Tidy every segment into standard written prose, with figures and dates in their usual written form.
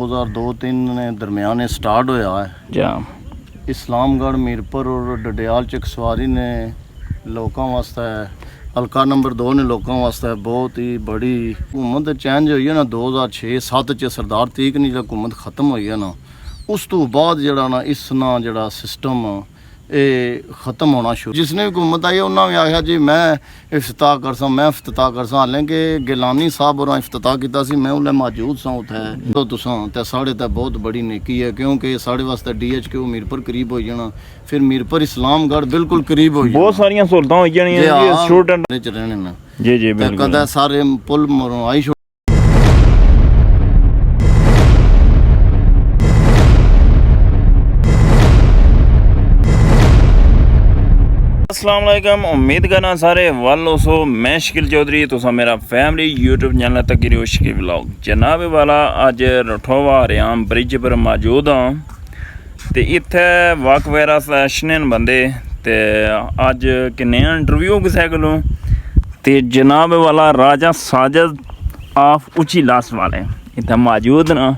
2002-3 ने दरमियान स्टार्ट होया है ਜਾਂ इस्लामगढ़ मीरपुर और डडियाल च एक सवारी ने लोगों वास्ते हल्का नंबर 2 ने लोगों वास्ते बहुत ही बड़ी हुकूमत चेंज हुई है ना 2006-7 च सरदार तीक ने जो हुकूमत ख़त्म हुई है ना उस तो बाद जड़ा ना इस ना जड़ा सिस्टम ये ख़त्म होना शुरू जिसने भी हुकूमत आई उन्होंने भी आख्या जी मैं इफ्तिताह कर सा हालांकि गिलानी साहब और इफ्तिताह किया सी मैं उन्हें मौजूद सा उत्थे तो तुसां ते साढ़े ते बहुत बड़ी नेकी है क्योंकि साढ़े वास्ते DHQ मीरपुर करीब हो जाना फिर मीरपुर इस्लामगढ़ बिल्कुल करीब हो ਬਹੁਤ ਸਾਰੀਆਂ ਸਹੂਲਤਾਂ ਹੋ ਜਾਣੀਆਂ ਜੀ ਸਟੂਡੈਂਟ च रहने ना ਜੀ ਜੀ ਬਿਲਕੁਲ कदा सारे पुल मरों आई अस्सलाम वालेकुम उम्मीद करना सारे वालों सो मैं शकील चौधरी तुसा मेरा फैमिली यूट्यूब चैनल तक की व्लॉग जनाब वाला अज रठोवा हरियाम ब्रिज पर मौजूद हाँ तो इत्थे वक वगैरह सैशन बंदे तो अज किन्ने इंटरव्यू किसे कोलों तो जनाब वाला राजा साजिद ऑफ उची लास वाले इत्थे मौजूद ना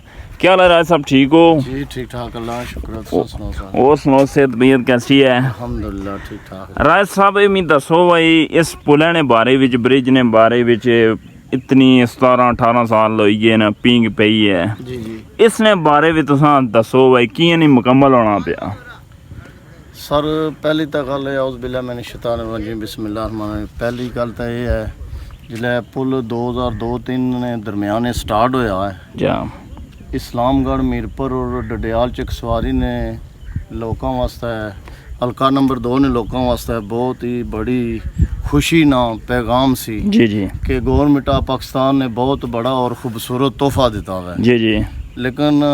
क्या हाल है राज साहब ठीक हो जी ठीक ठाक अल्लाह शुक्र सुनाओ और सुनाओ सेहत तबीयत कैसी है अल्हम्दुलिल्लाह ठीक ठाक राज साहब ये मैं दसो भाई इस पुल ने बारे विच ब्रिज ने बारे विच इतनी 17-18 साल होई गए ना पींग पई है जी जी इसने बारे भी तुसां दसो भाई कियां नहीं मुकम्मल होना पिया सर पहली तो गल है उस बिल्ला मैंने शैतान रजीम बिस्मिल्लाह रहमान रहीम पहली गल तो ये है जिसले पुल 2002-3 ने दरमियान स्टार्ट होया है जा इस्लामगढ़ मीरपुर और डडियाल च एक सवारी ने लोगों वास्ते हल्का नंबर 2 ने लोगों वास्ते बहुत ही बड़ी खुशी ना पैगाम सी जी जी कि गवर्नमेंट ऑफ पाकिस्तान ने बहुत बड़ा और खूबसूरत तोहफा दिता हुआ है जी जी लेकिन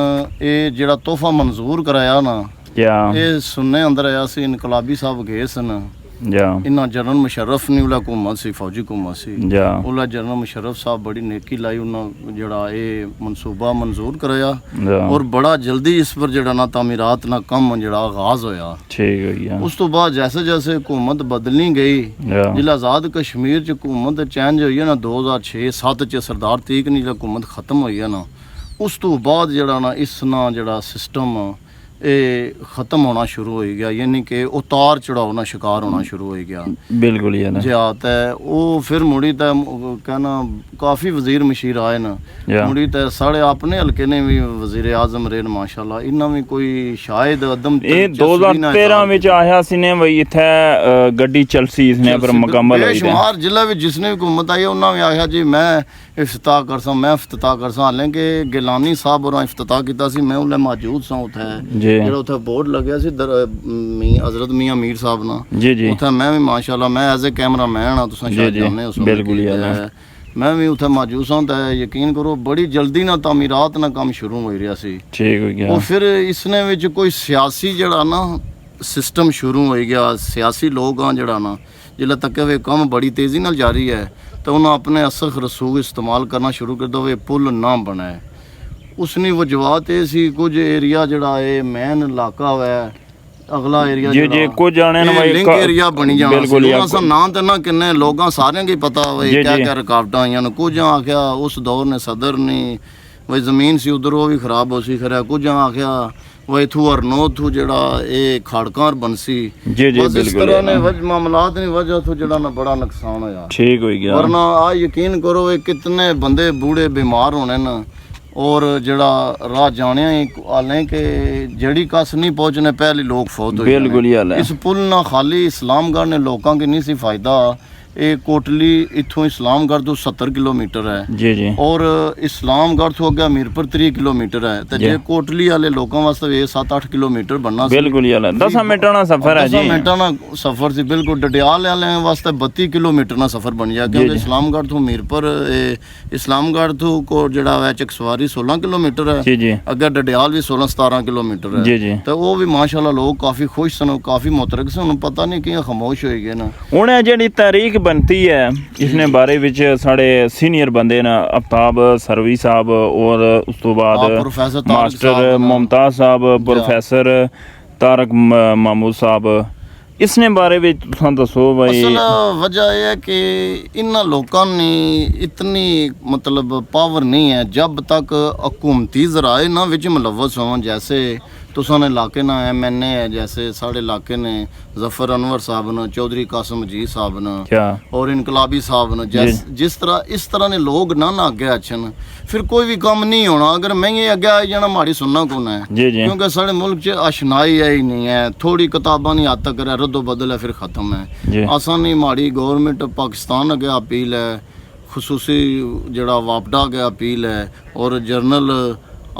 ये जड़ा तोहफा मंजूर कराया ना जा ये सुनने अंदर आया सी इनकलाबी साहब गए सन जा इन्ना जनरल मुशर्रफ ने उला हुकूमत सी फौजी हुकूमत सी जा उला जनरल मुशर्रफ साहब बड़ी नेकी लाई उन्होंने जड़ा ये मनसूबा मंजूर कराया जा और बड़ा जल्दी इस पर जड़ा ना तामीरात ना कम जड़ा आगाज होया ठीक हो गया उस तो बाद जैसे जैसे हुकूमत बदलनी गई जा जिला आज़ाद कश्मीर च हुकूमत चेंज हुई है ना 2006-7 च सरदार तीक ने जो हुकूमत ख़त्म हुई है ना उस तो बाद जड़ा ना इस ना जड़ा सिस्टम ये ख़त्म होना शुरू हो गया यानी कि उतार चढ़ाव ना शिकार होना शुरू हो गया बिल्कुल ही है ना जिहात है वो फिर मुड़ी तो कहना काफ़ी वजीर मशीर आए ना जा मुड़ी तो साढ़े अपने हल्के ने भी वजीर आजम रहे न माशाल्लाह इन्ना भी कोई शायद अदम ये 2013 ਵਿੱਚ ਆਇਆ ਸੀ ਨੇ ਬਈ ਇੱਥੇ ਗੱਡੀ ਚਲਸੀ ਇਸਨੇ ਪਰ ਮੁਕੰਮਲ ਹੋਈ बेशुमार जिला भी जिसने भी हुकूमत आई उन्होंने भी आख्या जी मैं इफ्तिताह कर सा हालांकि गिलानी साहब और इफ्तिताह किया सी मैं उन्हें मौजूद सा उत्थे जी ਜਿਹੜਾ ਉੱਥੇ ਬੋਰਡ ਲੱਗਿਆ ਸੀ ਹਜ਼ਰਤ ਮੀਆਂ ਮੀਰ ਸਾਹਿਬ ਨਾਲ जी जी ਉੱਥੇ ਮੈਂ ਵੀ ਮਾਸ਼ਾਅੱਲਾ ਮੈਂ ਐਜ਼ ਅ ਕੈਮਰਾਮੈਨ ਆ ਤੁਸੀਂ ਸ਼ਾਇਦ ਜਾਣਦੇ ਹੋ ਬਿਲਕੁਲ ਹੀ ਮੈਂ ਵੀ ਉੱਥੇ ਮੌਜੂਦ ਸਾਂ ਤਾਂ ਯਕੀਨ ਕਰੋ ਬੜੀ ਜਲਦੀ ਨਾਲ ਤਾਮੀਰਾਤ ਨਾਲ ਕੰਮ ਸ਼ੁਰੂ ਹੋ ਰਿਹਾ ਸੀ ਠੀਕ ਹੋ ਗਿਆ ਉਹ ਫਿਰ ਇਸਨੇ ਵਿੱਚ ਕੋਈ ਸਿਆਸੀ ਜਿਹੜਾ ਨਾ ਸਿਸਟਮ ਸ਼ੁਰੂ ਹੋ ਗਿਆ ਸਿਆਸੀ ਲੋਕ ਆ ਜਿਹੜਾ ਨਾ ਜਿੱਲੇ ਤੱਕ ਇਹ ਕੰਮ ਬੜੀ ਤੇਜ਼ੀ ਨਾਲ ਜਾਰੀ ਹੈ ਤਾਂ ਉਹਨਾਂ ਆਪਣੇ ਅਸਖ ਰਸੂਖ ਇਸਤੇਮਾਲ ਕਰਨਾ ਸ਼ੁਰੂ ਕਰ ਦੋ ਇਹ ਪੁਲ ਨਾ ਬਣਾਏ ਉਸਨੀ ਵਜਵਾਤ ਇਹ ਸੀ ਕੁਝ ਏਰੀਆ ਜਿਹੜਾ ਇਹ ਮੇਨ ਇਲਾਕਾ ਹੈ ਅਗਲਾ ਏਰੀਆ ਜੀ ਜੀ ਕੁਝ ਜਾਣੇ ਨਾ ਭਾਈ ਲਿੰਕ ਏਰੀਆ ਬਣੀ ਜਾਣਾ ਬਿਲਕੁਲ ਹੀ ਅਸਾਂ ਨਾਂ ਤੇ ਨਾ ਕਿੰਨੇ ਲੋਕਾਂ ਸਾਰਿਆਂ ਕੀ ਪਤਾ ਹੋਵੇ ਕਿਆ ਕਿਆ ਰੁਕਾਵਟਾਂ ਆਈਆਂ ਨੇ ਕੁਝ ਆਖਿਆ ਉਸ ਦੌਰ ਨੇ ਸਦਰ ਨੇ ਵਈ ਜ਼ਮੀਨ ਸੀ ਉਧਰ ਉਹ ਵੀ ਖਰਾਬ ਹੋ ਸੀ ਖਰਿਆ ਕੁਝ ਆਖਿਆ ਵਈ ਥੂ ਅਰਨੋ ਥੂ ਜਿਹੜਾ ਇਹ ਖਾੜਕਾਂ ਬੰਸੀ ਜੀ ਜੀ ਇਸ ਤਰ੍ਹਾਂ ਨੇ ਵਜ ਮਾਮਲਾਤ ਨੇ ਵਜ੍ਹਾ ਤੋਂ ਜਿਹੜਾ ਨਾ ਬੜਾ ਨੁਕਸਾਨ ਹੋਇਆ ਠੀਕ ਹੋ ਗਿਆ ਵਰਨਾ ਆ ਯਕੀਨ ਕਰੋ ਇਹ ਕਿਤਨੇ ਬੰਦੇ ਬੂੜੇ ਬਿਮਾਰ ਹੋਣੇ ਨਾ और जड़ा राह जाने हालें कि जड़ी कस नहीं पहुँचने पहले लोग फौत हो बिल्कुल ही हाल है इस पुल ना खाली इस्लामगढ़ ने लोगों की नहीं सी फायदा ये कोटली इथों इस्लामगढ़ तो 70 किलोमीटर है जी जी और इस्लामगढ़ तो अगे मीरपुर 3 किलोमीटर है तो जे कोटली वाले लोगों वास्ते 7-8 किलोमीटर बनना बिल्कुल ही हाल है 10 मिनटां दा सफर है जी 10 मिनटां दा सफर सी बिल्कुल डडियाल वाले वास्ते 32 किलोमीटर ना सफर बन गया क्योंकि इस्लामगढ़ तो मीरपुर इस्लामगढ़ तो को जड़ा है चकसवारी 16 किलोमीटर है जी जी अगर डडियाल भी 16-17 किलोमीटर है जी जी तो वो भी माशाल्लाह लोग काफ़ी खुश सन काफ़ी मुतरक सन पता नहीं कि खामोश हो गए ना हूँ जी तारीख बनती है इसने बारे विच साढ़े सीनियर बंदे न आफ्ताब सरवी साहब और उस तो बाद मास्टर मुमताज साहब प्रोफेसर तारक महमूद साहब ਇਸਨੇ ਬਾਰੇ ਵਿੱਚ ਤੁਸੀਂ ਦੱਸੋ ਭਾਈ। ਅਸਲ ਵਜ੍ਹਾ ਇਹ ਹੈ ਕਿ ਇਹਨਾਂ ਲੋਕਾਂ ਨੇ ਇਤਨੀ मतलब पावर नहीं है जब तक हुकूमती ज़राए ना विच मुलव्वस हों। जैसे तुसां ने इलाके ना MNA है, जैसे साढ़े इलाके ने जफर अनवर साहब ने, चौधरी कासिम मजीद साहब ने क्या और इनकलाबी साहब ने, जिस तरह इस तरह ने लोग ना अगे अच्छन फिर कोई भी काम नहीं होना। अगर मैं ये अगे आई जाना माड़ी सुनना कौन है, जी जी क्योंकि साढ़े मुल्क च अशनाई है ही नहीं है। थोड़ी किताबां नहीं हद तक रद्दो बदल है फिर ख़त्म जी। है। असा नहीं माड़ी गवर्नमेंट पाकिस्तान अगे अपील है, खसूसी जड़ा वापडा अगे अपील है और जनरल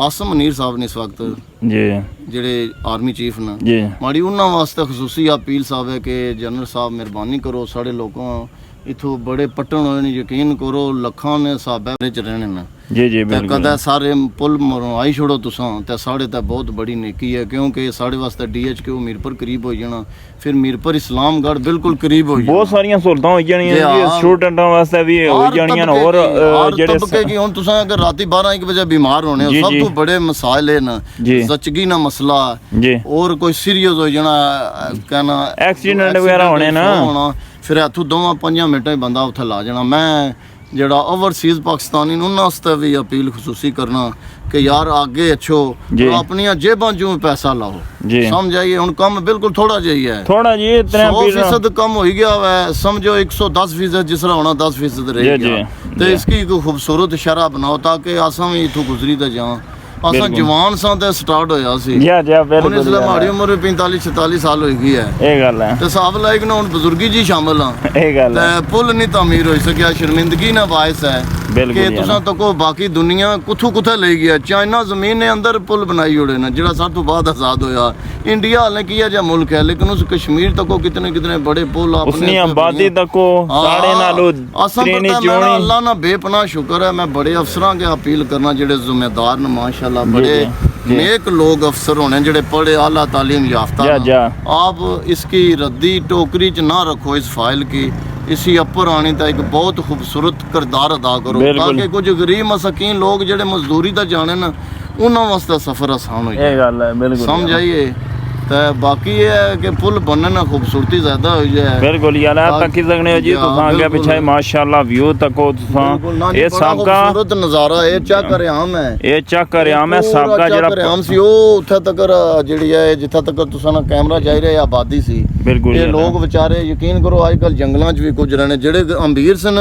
आसम मनीर साहब ने इस वक्त जी ਜਿਹੜੇ ਆਰਮੀ ਚੀਫ ਨੇ ਜੀ ਮਾੜੀ ਉਹਨਾਂ ਵਾਸਤੇ ਖਸੂਸੀ ਅਪੀਲ ਸਾਹਿਬ ਹੈ ਕਿ ਜਨਰਲ ਸਾਹਿਬ ਮਿਹਰਬਾਨੀ ਕਰੋ, ਸਾਡੇ ਲੋਕਾਂ ਇਥੋਂ ਬੜੇ ਪਟਣ ਹੋਏ ਨੇ, ਯਕੀਨ ਕਰੋ ਲੱਖਾਂ ਨੇ ਸਾਹਬੇ ਵਿੱਚ ਰਹਿਣੇ ਨੇ ਜੀ ਜੀ ਤੇ ਬਿਲਕੁਲ ਕਦੇ ਸਾਰੇ ਪੁੱਲ ਮਰਵਾਈ ਛੋੜੋ ਤੁਸਾਂ ਤੇ ਸਾਡੇ ਤਾਂ ਬਹੁਤ ਬੜੀ ਨੇਕੀ ਹੈ, ਕਿਉਂਕਿ ਸਾਡੇ ਵਾਸਤੇ DHQ ਮੀਰਪੁਰ ਕਰੀਬ ਹੋ ਜਾਣਾ, ਫਿਰ ਮੀਰਪੁਰ ਇਸਲਾਮਗੜ੍ਹ ਬਿਲਕੁਲ ਕਰੀਬ ਹੋ ਜਾਣਾ। ਬਹੁਤ ਸਾਰੀਆਂ ਸਹੂਲਤਾਂ ਹੋ ਜਾਣੀਆਂ ਜੀ, ਜੀ ਸਟੂਡੈਂਟਾਂ ਵਾਸਤੇ ਵੀ ਹੋ ਜਾਣੀਆਂ ਹੋਰ ਜਿਹੜੇ ਤਬਕੇ ਕੀ ਹੁਣ ਤੁਸੀਂ ਅਗਰ ਰਾਤੀ 12-1 ਵਜੇ ਬਿਮਾਰ ਹੋਣੇ ਹੋ, ਜੀ, ਸਭ ਜੀ। ਤੋਂ ਬੜੇ ਮਸਾਇਲ ਇਹ ਨੇ ਜੀ। ਜ਼ਚਗੀ ਨਾ ਮਸਲਾ ਜੀ और कोई सीरियस हो जाना कहना एक्सीडेंट वगैरह होने ना फिर इतों 2-5 मिनटां ही बंदा उत्थे ला जाना। मैं ਜਿਹੜਾ ਓਵਰਸੀਜ਼ ਪਾਕਿਸਤਾਨੀ ਨੂੰ ਉਹਨਾਂ ਵਾਸਤੇ ਵੀ ਅਪੀਲ ਖਸੂਸੀ ਕਰਨਾ ਕਿ ਯਾਰ ਅੱਗੇ ਅੱਛੋ ਆਪਣੀਆਂ ਜੇਬਾਂ ਚੋਂ ਪੈਸਾ ਲਾਓ ਜੀ। ਸਮਝ ਆਈਏ ਹੁਣ ਕੰਮ ਬਿਲਕੁਲ ਥੋੜਾ ਜਿਹਾ ਹੀ ਹੈ, ਥੋੜਾ ਜੀ ਇਤਨਾ 100% ਕੰਮ ਹੋ ਗਿਆ ਹੈ, ਸਮਝੋ 110% ਜਿਸ ਤਰ੍ਹਾਂ ਹੋਣਾ 10% ਰਹਿ ਗਿਆ ਤੇ ਇਸकी ਕੋਈ ਖੂਬਸੂਰਤ ਸ਼ਰਹ ਬਣਾਓ ਤਾਂ ਕਿ ਆਸਾਂ ਵੀ ਇਥੋਂ ਗੁਜ਼ਰੀ ਤਾਂ ਜਾਵਾਂ। ਅਸਾਂ ਜਵਾਨ ਸਾਂ ਤੇ ਸਟਾਰਟ ਹੋਇਆ ਸੀ ਜੀ ਜੀ ਹੁਣ ਬਿਲਕੁਲ ਇਸ ਲਈ ਮਾੜੀ ਉਮਰ 45-46 ਸਾਲ ਹੋ ਗਈ ਹੈ। ਇਹ ਗੱਲ ਹੈ ਤੇ ਸਾਹਬ ਲਾਇਕ ਨਾ ਹੁਣ ਬਜ਼ੁਰਗੀ ਜੀ ਸ਼ਾਮਲ ਆ ਇਹ ਗੱਲ ਹੈ ਤੇ ਪੁੱਲ ਨਹੀਂ ਤਾਮੀਰ ਹੋਈ ਸਕਿਆ, ਸ਼ਰਮਿੰਦਗੀ ਨਾ ਬਾਇਸ ਹੈ ਕਿ ਤੁਸੀਂ ਤਾਂ ਕੋ ਬਾਕੀ ਦੁਨੀਆ ਕੁੱਥੋਂ ਲੈ ਗਈ। ਚਾਈਨਾ ਜ਼ਮੀਨ ਨੇ ਅੰਦਰ ਪੁੱਲ ਬਣਾਈ ਹੋੜੇ ਨੇ ਜਿਹੜਾ ਸਭ ਤੋਂ ਬਾਅਦ ਆਜ਼ਾਦ ਹੋਇਆ। ਇੰਡੀਆ ਹਾਲੇ ਕੀ ਹੈ ਜਾਂ ਮੁਲਕ ਹੈ, ਲੇਕਿਨ ਉਸ ਕਸ਼ਮੀਰ ਤੱਕ ਕਿਤਨੇ ਬੜੇ ਪੁੱਲ ਉਸਨੀ ਆਬਾਦੀ ਤੱਕ ਸਾੜੇ ਨਾਲੋਂ ਟ੍ਰੇਨੀ ਚੋਣੀ। ਅੱਲਾ ਨਾ ਬੇਪਨਾਹ ਸ਼ੁਕਰ ਹੈ, ਮੈਂ ਬੜੇ ਅਫਸਰਾਂ ਕੇ ਅਪੀਲ ਕਰਨਾ ਜਿਹੜੇ ਜ਼ਿੰਮੇਦਾਰ ਨੇ ਮਾਸ਼ਾਅੱਲਾ बड़े नेक लोग अफसर होने जड़े पढ़े आला तालीम याफ्ता आप इसकी रद्दी टोकरी च ना रखो इस फाइल की, इसी अपर आने का एक बहुत खूबसूरत किरदार अदा करो ताकि कुछ गरीब मसाकीन लोग जड़े मजदूरी दा जाने ना उन्होंने वास्ते सफर आसान हो जाए। समझ आइए ਤੇ ਬਾਕੀ ਇਹ ਹੈ ਕਿ ਪੁੱਲ ਬਣਨ ਨਾਲ ਖੂਬਸੂਰਤੀ ਜ਼ਿਆਦਾ ਹੋ ਜਾਏ। ਬਿਲਕੁਲ ਯਾਰ ਆਪ ਤੱਕ ਸਕਦੇ ਹੋ ਜੀ ਤੁਸੀਂ ਅੱਗੇ ਪਿੱਛੇ ਮਾਸ਼ਾਅੱਲਾ ਵਿਊ ਤੱਕੋ ਤੁਸੀਂ ਇਹ ਸਾਬਕਾ ਖੂਬਸੂਰਤ ਨਜ਼ਾਰਾ ਇਹ ਚੱਕ ਰਿਆਮ ਹੈ, ਇਹ ਚੱਕ ਰਿਆਮ ਹੈ ਸਾਬਕਾ ਜਿਹੜਾ ਰਿਆਮ ਸੀ ਉਹ ਉੱਥੇ ਤੱਕ ਜਿਹੜੀ ਹੈ ਜਿੱਥੇ ਤੱਕ ਤੁਸੀਂ ਨਾ ਕੈਮਰਾ ਜਾਈ ਰਿਹਾ ਆਬਾਦੀ ਸੀ। ਬਿਲਕੁਲ ਇਹ ਲੋਕ ਵਿਚਾਰੇ ਯਕੀਨ ਕਰੋ ਅੱਜ ਕੱਲ ਜੰਗਲਾਂ 'ਚ ਵੀ ਕੁਝ ਰਹਿਣੇ ਜਿਹੜੇ ਅਮੀਰ ਸਨ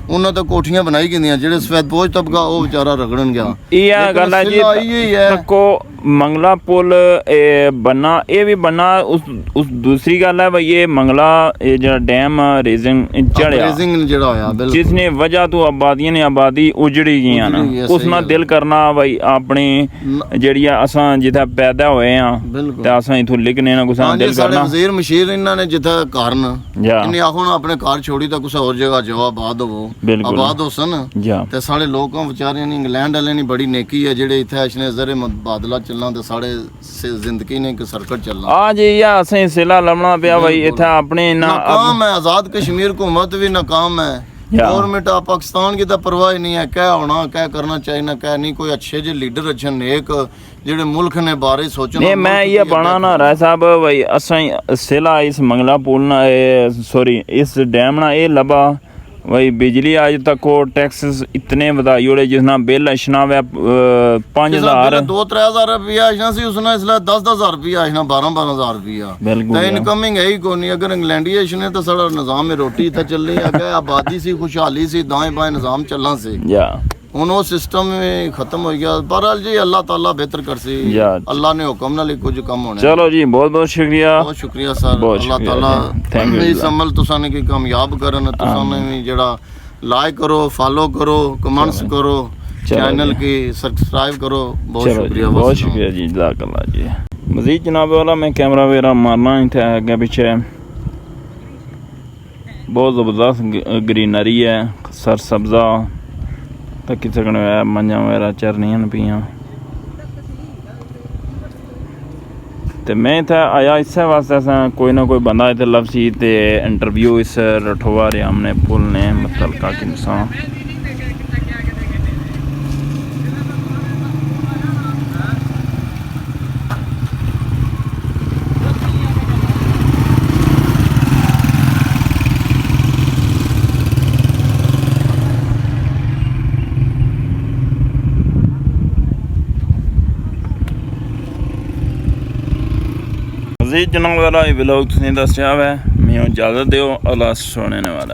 ਉਹਨਾਂ ਤਾਂ ਕੋਠੀਆਂ ਬਣਾਈ ਗਈਆਂ, ਜਿਹੜੇ ਸਫੈਦਪੋਸ਼ ਤਬਕਾ ਉਹ ਵਿਚਾਰਾ ਰਗੜਨ ਗਿਆ। ਇਹ ਗੱਲ ਹੈ ਜੀ ਤੱਕੋ ਮੰਗਲਾ ਪੁੱਲ ਬੰਨਾ ਇਹ ਵੀ ਬੰਨਾ ਉਸ ਦੂਸਰੀ ਗੱਲ ਹੈ ਬਈ ਇਹ ਮੰਗਲਾ ਇਹ ਜਿਹੜਾ ਡੈਮ ਰੇਜ਼ਿੰਗ ਚੜਿਆ ਜਿਹੜਾ ਹੋਇਆ ਜਿਸ ਨੇ ਵਜ੍ਹਾ ਤੋਂ ਆਬਾਦੀਆਂ ਨੇ ਆਬਾਦੀ ਉਜੜੀ ਗਈਆਂ ਨਾ ਉਸ ਨਾਲ ਦਿਲ ਕਰਨਾ ਬਈ ਆਪਣੀ ਜਿਹੜੀ ਅਸਾਂ ਜਿੱਥੇ ਪੈਦਾ ਹੋਏ ਆ ਤੇ ਅਸਾਂ ਇਥੋਂ ਲਿਖਨੇ ਨਾ ਕੁਛ ਦਿਲ ਕਰਨਾ। ਵਜ਼ੀਰ ਮਸ਼ੀਰ ਇਹਨਾਂ ਨੇ ਜਿੱਥੇ ਕਾਰਨ ਇਹਨੇ ਆਖੋ ਨਾ ਆਪਣੇ ਘਰ ਛੋੜੀ ਤਾਂ ਕੁਛ ਹੋਰ ਜਗ੍ਹਾ ਜਾਓ ਆਬਾਦ ਹੋਵੋ ਆਬਾਦ ਹੋ ਸਨ ਤੇ ਸਾਡੇ ਲੋਕਾਂ ਵਿਚਾਰਿਆਂ ਨੇ ਇੰਗਲੈਂਡ ਵਾਲਿਆਂ ਨੇ ਬੜੀ ਨੇਕੀ ਹੈ ਜਿਹੜੇ ਇੱਥੇ ਅਸ਼ਨੇ ਜ਼ਰੇ ਮੁਬਾਦਲਾ ਚੱਲਣਾ ਤੇ ਸਾਡੇ ਜ਼ਿੰਦਗੀ ਨੇ ਇੱਕ ਸਰਕਟ ਚੱਲਣਾ। ਆ ਜੀ ਯਾ ਅਸੀਂ ਸਿਲਾ ਲਮਣਾ ਪਿਆ ਬਈ ਇੱਥੇ ਆਪਣੇ ਨਾਕਾਮ ਹੈ ਆਜ਼ਾਦ ਕਸ਼ਮੀਰ हुकूमत भी नाकाम है, गवर्नमेंट पाकिस्तान की तो परवाह नहीं है, क्या होना क्या करना चाहिए ना क्या नहीं, कोई अच्छे जो लीडर अच्छे नेक ਜਿਹੜੇ ਮੁਲਕ ਨੇ ਬਾਰੇ ਸੋਚਣਾ। ਨਹੀਂ ਮੈਂ ਇਹ ਬਣਾ ਨਾ ਰਾਏ ਸਾਹਿਬ ਬਈ ਅਸਾਂ ਸਿਲਾ ਇਸ ਮੰਗਲਾ ਪੁੱਲ ਨਾ ਸੌਰੀ ਇਸ ਡੈਮ ਨਾ ਇਹ ਲੱਭਾ वही बिजली आज तक को टैक्सेस इतने ਵਧਾਈ ਹੋੜੇ ਜਿਸ ਨਾਲ ਬਿੱਲ ਅਸ਼ਨਾ ਵੇ 5000 2-3000 ਰੁਪਿਆ ਅਸ਼ਨਾ ਸੀ ਉਸਨੇ ਇਸ ਲਈ 10,000 ਰੁਪਿਆ ਅਸ਼ਨਾ 12,000 ਰੁਪਿਆ ਤੇ ਇਨਕਮਿੰਗ ਹੈ ਹੀ ਕੋਈ ਨਹੀਂ। ਅਗਰ ਇੰਗਲੈਂਡੀਏਸ਼ਨ ਹੈ ਤਾਂ ਸਾਡਾ ਨਿਜ਼ਾਮ ਹੈ ਰੋਟੀ ਤਾਂ ਚੱਲੇ ਅੱਗੇ ਆਬਾਦੀ ਸੀ ਖੁਸ਼ਹਾਲੀ ਸੀ ਦਾएं बाएं ਨਿਜ਼ਾਮ ਚੱਲਣਾ ਸੀ ਹੁਣ ਉਹ ਸਿਸਟਮ ਖਤਮ ਹੋ ਗਿਆ। ਬਹਰਹਾਲ ਜੀ ਅੱਲਾਹ ਤਾਲਾ ਬਿਹਤਰ ਕਰਸੀ, ਅੱਲਾਹ ਨੇ ਹੁਕਮ ਨਾਲ ਹੀ ਕੁਝ ਕੰਮ ਹੋਣਾ। ਚਲੋ ਜੀ ਬਹੁਤ ਬਹੁਤ ਸ਼ੁਕਰੀਆ ਸਰ, ਅੱਲਾਹ ਤਾਲਾ ਇਸ ਅਮਲ ਤੁਸਾਂ ਨੇ ਕੀ ਕਾਮਯਾਬ ਕਰਨ, ਤੁਸਾਂ ਨੇ ਵੀ ਜਿਹੜਾ ਲਾइक करो फॉलो करो कमेंट्स करो चैनल की सब्सक्राइब करो। बहुत शुक्रिया जी जज़ाकल्लाह जी। मज़ीद जनाब वाला मैं कैमरा वगैरह मारना ही था आगे पीछे बहुत ज़बरदस्त ग्रीनरी है सर सब्ज़ा तक सकने मंझा वगैरह चरनियां पियाँ तो मैं इतना आया इस वास्ते असा कोई ना कोई बंदा इतने लफ्सी तो इंटरव्यू इस रठोवा रियाम ने पुल ने मतलब काकी नुकसान मजीद जनाब वाला व्लॉग तुसें दस्सेआ है मैं इजाज़त दिओ अल्लाह सुनने वाला है।